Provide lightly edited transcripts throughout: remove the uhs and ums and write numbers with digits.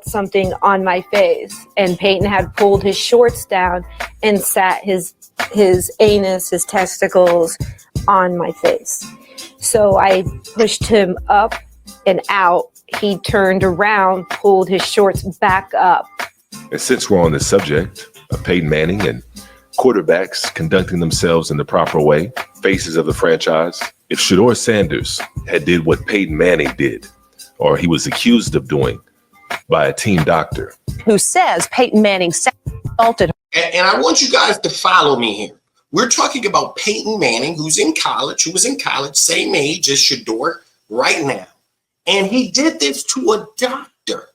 something on my face, and Peyton had pulled his shorts down and sat his anus, his testicles on my face. So I pushed him up and out. He turned around, pulled his shorts back up. And since we're on the subject of Peyton Manning and quarterbacks conducting themselves in the proper way, faces of the franchise, if Shedeur Sanders had did what Peyton Manning did, or he was accused of doing by a team doctor, who says Peyton Manning assaulted her. And I want you guys to follow me here. We're talking about Peyton Manning, who was in college, same age as Shedeur right now. And he did this to a doctor.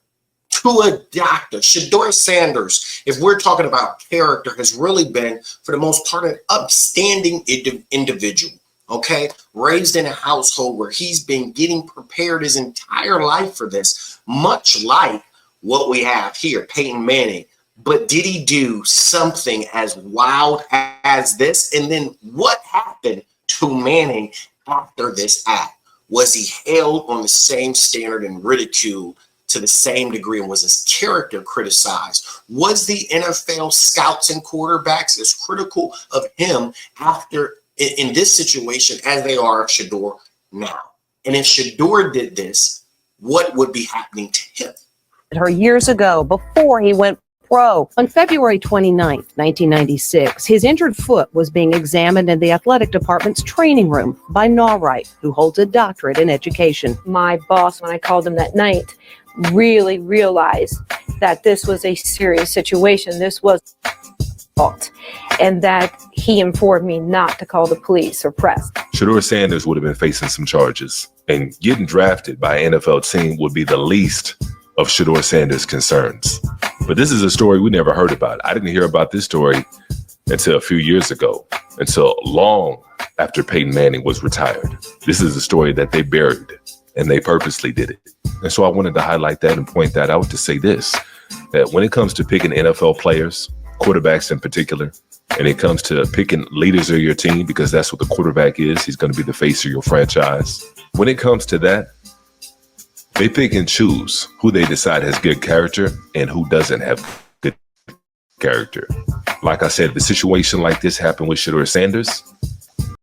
Shedeur Sanders, if we're talking about character, has really been, for the most part, an upstanding individual, okay? Raised in a household where he's been getting prepared his entire life for this, much like what we have here, Peyton Manning. But did he do something as wild as this? And then what happened to Manning after this act? Was he held on the same standard and ridiculed to the same degree, and was his character criticized? Was the NFL scouts and quarterbacks as critical of him after in this situation as they are of Shedeur now? And if Shedeur did this, what would be happening to him? Her years ago, before he went pro. On February 29th, 1996, his injured foot was being examined in the athletic department's training room by Wright, who holds a doctorate in education. My boss, when I called him that night, really realized that this was a serious situation. This was fault, and that he informed me not to call the police or press. Shedeur Sanders would have been facing some charges, and getting drafted by an NFL team would be the least of Shedeur Sanders' concerns. But this is a story we never heard about. I didn't hear about this story until a few years ago, until long after Peyton Manning was retired. This is a story that they buried, and they purposely did it. And so I wanted to highlight that and point that out to say this, that when it comes to picking NFL players, quarterbacks in particular, and it comes to picking leaders of your team, because that's what the quarterback is, he's going to be the face of your franchise. When it comes to that, they pick and choose who they decide has good character and who doesn't have good character. Like I said, the situation like this happened with Shedeur Sanders.